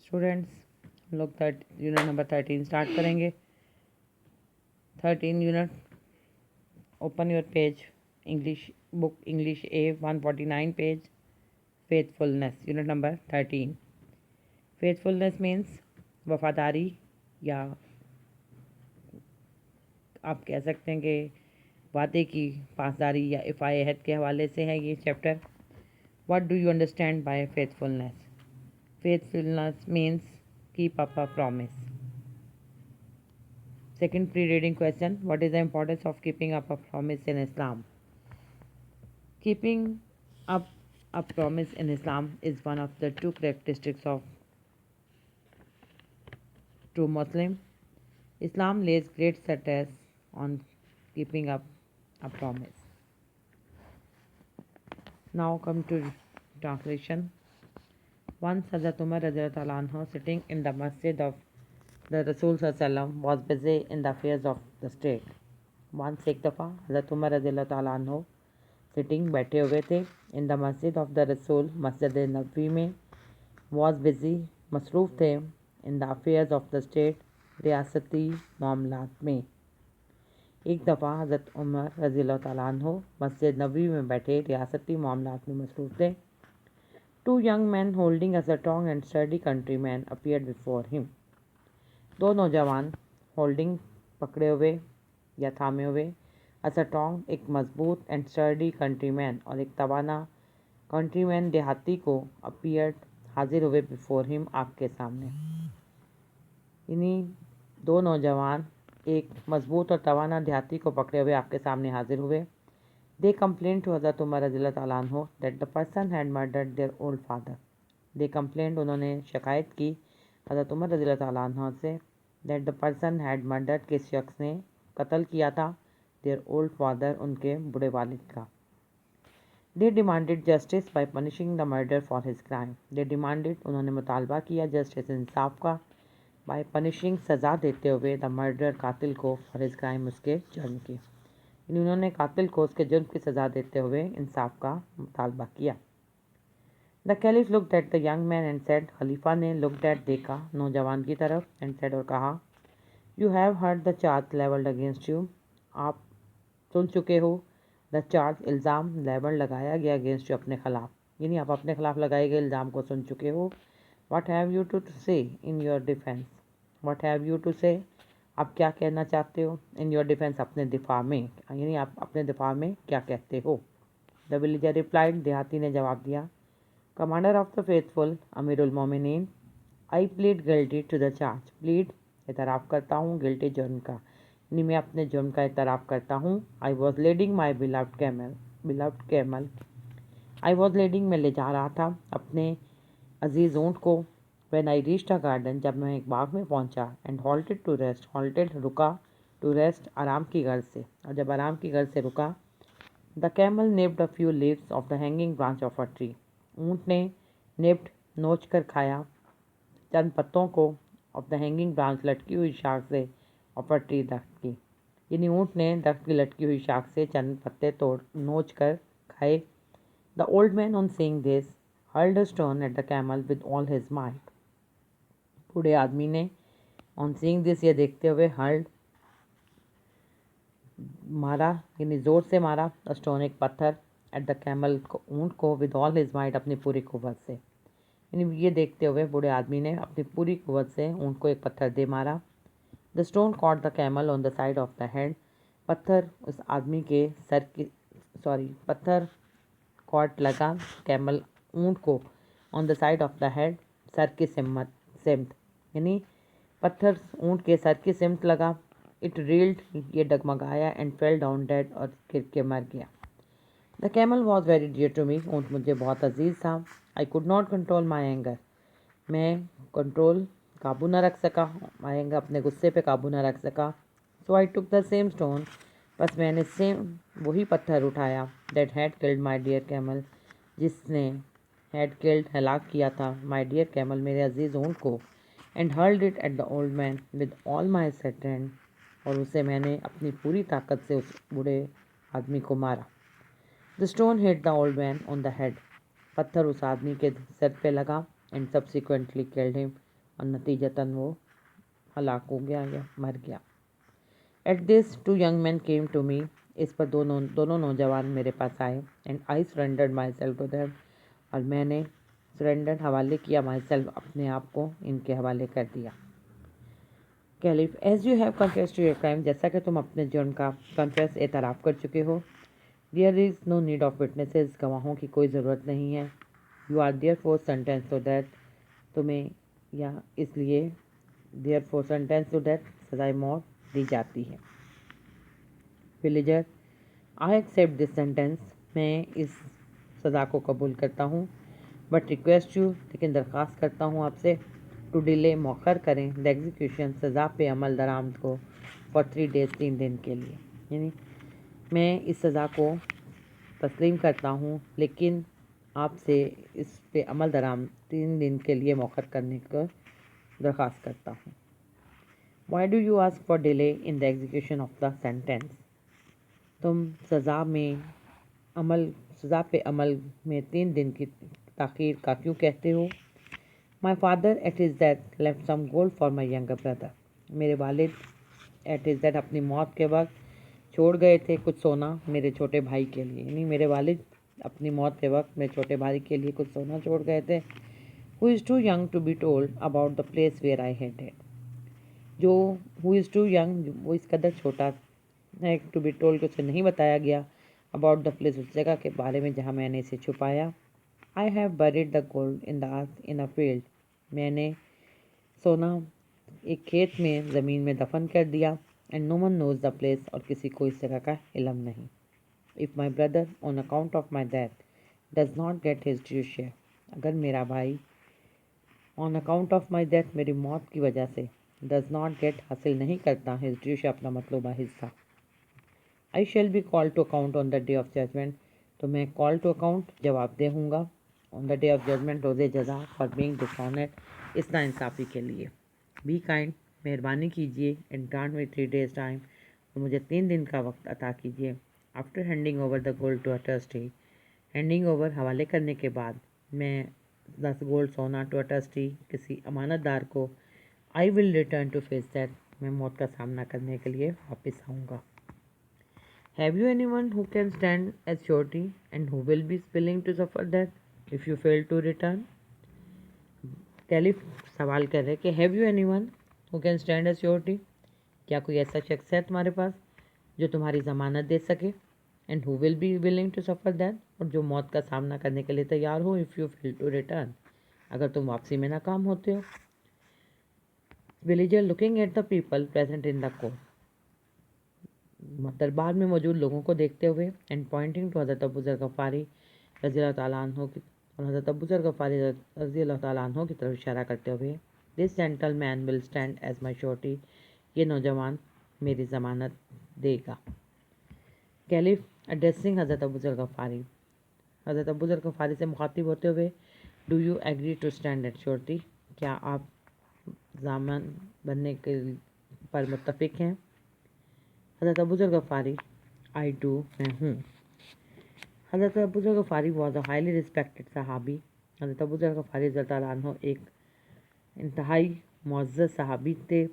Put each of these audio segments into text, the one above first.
Students, हम लोग unit number 13 start करेंगे। 13 unit, open your page, English book, English A 149 page, faithfulness, unit number 13। Faithfulness means वफादारी, या आप कह सकते हैं कि वादे की पासदारी या इफ़ाए अहद के हवाले से है ये chapter. What do you understand by faithfulness? Faithfulness means keep up a promise. Second pre-reading question. What is the importance of keeping up a promise in Islam? Keeping up a promise in Islam is one of the two characteristics of true Muslim. Islam lays great stress on keeping up a promise. Now come to translation. Once Hazrat Umar radiallahu anhu, sitting in the masjid of the Rasul sallam, was busy in the affairs of the state. Once एक दफ़ा हज़रत उमर रज़ियल्लाहु ताला अन्हु sitting बैठे हुए थे in the मस्जिद ऑफ द रसूल, मस्जिद नबवी में, वॉज बिजी मसरूफ़ थे in the affairs of the state, रियासती मामलात में। एक दफ़ा हज़रत उमर रज़ियल्लाहु ताला अन्हु मस्जिद नबवी में बैठे रियासती मामलात में मसरूफ़ थे। Two young man holding a strong and sturdy country man appeared before him. दो नौजवान होल्डिंग पकड़े हुए या थामे हुए, अ स्ट्रॉन्ग एक मजबूत, एंड स्टडी कंट्रीमैन और एक तवाना कंट्रीमैन देहाती को अपीयर्ड हाजिर हुए बिफोर हिम आपके सामने। इन्हीं दो नौजवान एक मजबूत और तवाना देहाती को पकड़े हुए आपके सामने हाजिर हुए। दे कंप्लेन टू हज़रत उमर रज़ियल्लाहु ताला अन्हु that the person had murdered their old father. They complaint, उन्होंने शिकायत की हज़रत उमर रज़ियल्लाहु ताला अन्हु से, that the person had murdered, किस शख्स ने कत्ल किया था, देयर ओल्ड फादर, उनके बूढ़े वालिद का। They demanded justice by punishing the murder for his crime. They demanded, उन्होंने मुतालबा किया, जस्टिस, इंसाफ का, बाय पनिशिंग, सज़ा देते हुए, द मर्डर, कातिल को, फॉर हिज क्राइम, उसके जुर्म की। उन्होंने कातिल को उसके जुर्म की सज़ा देते हुए इंसाफ का मुतालबा किया। The caliph looked at the young man and said, खलीफा ने लुक्ड एट, देखा, नौजवान की तरफ, एंड सेड, और कहा, you have heard the charge levelled against you, आप सुन चुके हो, द चार्ज, इल्ज़ाम, लेवल, लगाया गया, अगेंस्ट यू, अपने खिलाफ, यानी आप अपने खिलाफ लगाए गए इल्ज़ाम को सुन चुके हो। What have you to say in your defence? What have you to say, आप क्या कहना चाहते हो, इन योर डिफेंस, अपने दिफा में, यानी आप अपने दिफा में क्या कहते हो। द विलेजर रिप्लाइड, देहाती ने जवाब दिया, कमांडर ऑफ द फेथफुल, अमीरुल मोमिनीन, I plead guilty to the charge. Plead, एतराफ़ करता हूँ, गिल्टी, जुर्म का, यानी मैं अपने जुर्म का एतराफ़ करता हूँ। I was leading my beloved camel, I was leading, मैं ले जा रहा था अपने अजीज़ ऊँट को। When I reached a garden, जब मैं एक बाग में पहुँचा, and halted to rest, halted, रुका, टू रेस्ट, आराम की गर्ज से, और जब आराम की गर्ज से रुका, the camel nipped a few leaves of the hanging branch of a tree. ऊँट ने निप्ड, नोच कर खाया, चंद पत्तों को, ऑफ द हैंगिंग ब्रांच, लटकी हुई शाख से, ऑफ अ ट्री, दरख्त की, यानी ऊँट ने दरख्त की लटकी हुई शाख से चंद पत्ते तोड़ नोच कर खाए। The old man on seeing this hurled a stone at the camel with all his might. बूढ़े आदमी ने ऑन सीइंग दिस, ये देखते हुए, हर्ल्ड, मारा, यानी ज़ोर से मारा, स्टोन, एक पत्थर, एट द कैमल, ऊँट को, विद ऑल हिज माइट, अपनी पूरी कुव्वत से, यानी ये देखते हुए बूढ़े आदमी ने अपनी पूरी कुव्वत से ऊँट को एक पत्थर दे मारा। The stone caught the camel on the side of the head, पत्थर उस आदमी के सर की, पत्थर कॉट, लगा, कैमल, ऊँट को, on the side of the head, sir की सिमत, यानी पत्थर ऊँट के सर की सिमत लगा। इट रील्ड, ये डगमगाया, एंड फेल डाउन डेड, और गिर के मर गया। The camel was very dear to me, ऊँट मुझे बहुत अजीज़ था। I could not control my anger, मैं काबू न रख सका, माई एंगर, अपने गुस्से पे काबू न रख सका। So I took the same stone, बस मैंने सेम वही पत्थर उठाया, that had killed my dear camel, जिसने हैड किल्ड, हलाक किया था, माई डियर कैमल, मेरे अजीज़ ऊँट को, and hurled it at the old man with all my strength, और उसे मैंने अपनी पूरी ताकत से उस बूढ़े आदमी को मारा। The stone hit the old man on the head, पत्थर उस आदमी के सर पे लगा, एंड सब्सिक्वेंटली किल्ड हिम, और नतीजतन वो हलाक हो गया या मर गया। At this 2 young men came to me। इस पर दोनों नौजवान मेरे पास आए। And I surrendered my self to them. और मैंने हवाले किया माई सेल्फ, अपने आप को इनके हवाले कर दिया। Caliph, as you have confessed to your crime, जैसा कि तुम अपने जुर्म का कन्फेस एतराफ़ कर चुके हो। There is no need of witnesses, गवाहों की कोई ज़रूरत नहीं है। You are therefore sentence to death, तुम्हें या इसलिए therefore sentence to death, सजाए मौत दी जाती है। Villager, I accept this sentence, मैं इस सज़ा को कबूल करता हूँ। बट रिक्वेस्ट यू, लेकिन दरख्वास्त करता हूँ आपसे, टू डिले, मौखर करें द एग्जीक्यूशन, सज़ा पे अमल दरामद को, फॉर 3 days, 3 दिन के लिए। यानी मैं इस सज़ा को तस्लीम करता हूँ, लेकिन आपसे इस पे अमल दरामद 3 दिन के लिए मौखर करने को दरख्वास्त करता हूँ। Why do you ask for delay in the execution of the sentence, तुम सज़ा पे अमल में 3 दिन की ताख़ीर का क्यों कहते हो। My father at his death left some gold for my younger brother, मेरे वालिद एट हिज डेथ अपनी मौत के वक्त छोड़ गए थे कुछ सोना मेरे छोटे भाई के लिए। यानी मेरे वालिद अपनी मौत के वक्त मेरे छोटे भाई के लिए कुछ सोना छोड़ गए थे। Who is too young to be told about the place where I headed, जो हु इज़ टू यंग, वो इस कदर छोटा है टू बी टोल्ड को उसे नहीं बताया गया, अबाउट द प्लेस, उस जगह के बारे में जहाँ मैंने इसे छुपाया। I have buried the gold in the earth in a field, मैंने सोना एक खेत में ज़मीन में दफन कर दिया। And no one knows the place, और किसी को इस जगह का इल्म नहीं। If my brother on account of my death does not get his due share, अगर मेरा भाई on account of my death, मेरी मौत की वजह से, डज नॉट गेट, हासिल नहीं करता, हिज ड्यू शेयर, अपना मतलूबा हिस्सा। I shall be call to account on the day of judgment, तो मैं कॉल टू अकाउंट जवाबदेह हूँगा on the day of judgment, रोज़े जज़ा, फॉर बीइंग डिसऑनेस्ट, इस नाइंसाफ़ी के लिए। बी काइंड, मेहरबानी कीजिए, and grant me 3 days time, और मुझे 3 दिन का वक्त अता कीजिए। After handing over the gold to a trustee, handing over, हवाले करने के बाद, मैं 10 गोल्ड सोना टू अ ट्रस्टी, किसी अमानतदार को, I will return to face that, मैं मौत का सामना करने के लिए वापस आऊँगा। Have you anyone who can stand as surety and who will be willing to suffer that if you fail to return. Caliph सवाल कर रहे कि have you anyone who can stand as surety, क्या कोई ऐसा शख्स है तुम्हारे पास जो तुम्हारी ज़मानत दे सके, and who will be willing to suffer that, और जो मौत का सामना करने के लिए तैयार हो, if you fail to return, अगर तुम वापसी में नाकाम होते हो। Villager, looking at the people present in the court, दरबार में मौजूद लोगों को देखते हुए, एंड पॉइंटिंग टू हज़रत अबू ज़र गफ़ारी रज़ी अल्लाह तआला अन्हु की, और हज़रत अबू ज़र गफ़ारी रज़ी अल्लाह तआला अन्हु की तरफ इशारा करते हुए, this gentleman will stand as my surety, ये नौजवान मेरी ज़मानत देगा। कैलिफ एड्रेसिंग हज़रत अबू ज़र गफ़ारी, हज़रत अबू ज़र गफ़ारी से मुखातिब होते हुए, do you agree to stand at surety, क्या आप ज़ामन बनने के पर मुत्तफ़िक हैं। हज़रत अबू ज़र गफ़ारी, आई डू, मैं हूँ। हज़रत Abu Zar Ghafari was a highly respected सहाबी, हज़रत अबू ज़र गफ़ारी रज़ी अल्लाह अन्हु एक इंतहाई मुअज़्ज़ज़ सहाबी थे।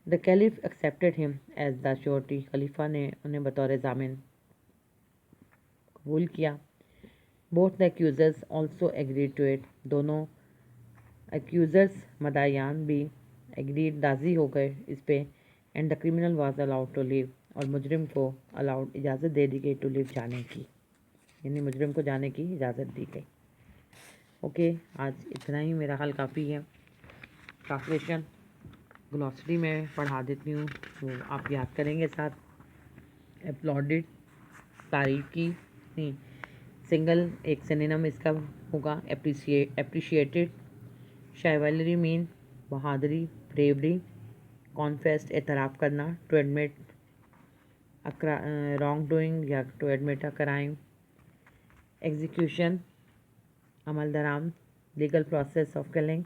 The caliph accepted him as the surety, खलीफा ने उन्हें बतौर ज़ामिन कबूल किया। Both the accusers also agreed to it, दोनों एक्यूज़र्स मदायान भी एग्रीड, राज़ी हो गए इस पे। And the criminal was allowed to leave, और मुजरिम को अलाउड, इजाज़त दे दी गई टू लीव, जाने की, यानी मुजरिम को जाने की इजाज़त दी गई। ओके, आज इतना ही, मेरा हल काफ़ी है। ट्रांसलेशन ग्लॉसरी में पढ़ा देती हूँ, तो आप याद करेंगे साथ। अपलॉडेड, तारीफ की, नहीं, सिंगल एक सिनोनिम इसका होगा एप्रिशिएटेड। शाइवलरी मीन बहादुरी, ब्रेवरी। कॉन्फेस्ट एतराफ़ करना, टू एडमिट रॉन्ग डूइंग या to admit a crime. Execution अमल दराम, legal process of killing.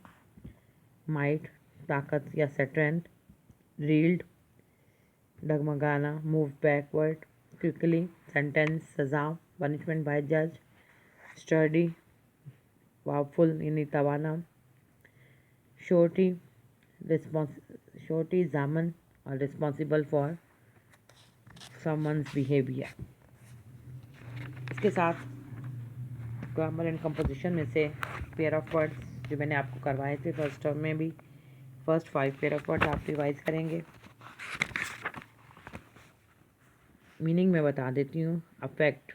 Might ताकत या स्ट्रेंथ। रील्ड डगमगाना, मूव बैकवर्ड क्विकली। सेंटेंस सज़ा, पनिशमेंट बाय जज। स्टडी पावरफुल यानी तवाना। श्योरिटी, श्योरिटी जामन और रिस्पॉन्सिबल फॉर समवंस बिहेवियर। इसके साथ ग्रामर एंड कंपोजिशन में से पेयर ऑफ वर्ड्स जो मैंने आपको करवाए थे फर्स्ट टर्म में भी, फर्स्ट 5 पेयर ऑफ वर्ड्स आप रिवाइज करेंगे। मीनिंग मैं बता देती हूँ। अफेक्ट,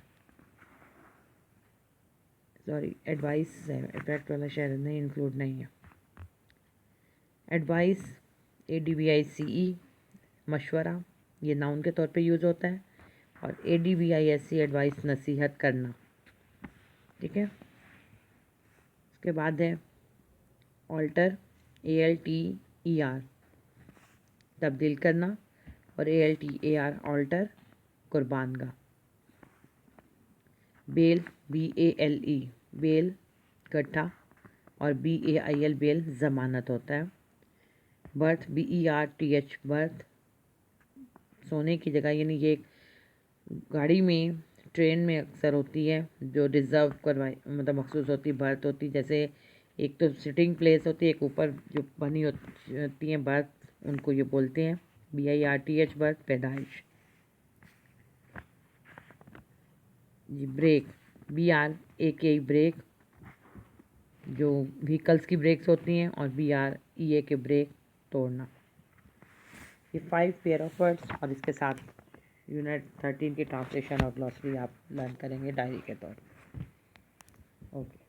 सॉरी एडवाइस है, इफेक्ट वाला शायद नहीं इंक्लूड नहीं है। एडवाइस, ADVICE मशवरा, ये नाउन के तौर पे यूज़ होता है, और ADVISE एडवाइस नसीहत करना, ठीक है। उसके बाद है ऑल्टर, ALTER तब्दील करना, और ALTAR ऑल्टर कुर्बानगाह। बेल, BALE बेल गड्ढा, और BAIL बेल ज़मानत होता है। बर्थ, BERTH बर्थ सोने की जगह, यानी ये गाड़ी में ट्रेन में अक्सर होती है जो रिज़र्व करवाई मतलब मखसूस होती बर्थ होती, जैसे एक तो सिटिंग प्लेस होती है, एक ऊपर जो बनी होती है बर्थ, उनको ये बोलते हैं BIRTH बर्थ पैदाइश। जी ब्रेक, BRAKE ब्रेक जो व्हीकल्स की ब्रेक्स होती हैं, और BREA के ब्रेक तोड़ना। ये 5 पेयर ऑफ वर्ड्स, और इसके साथ यूनिट 13 की ट्रांसलेशन और ग्लॉसरी आप लर्न करेंगे डायरी के तौर। ओके।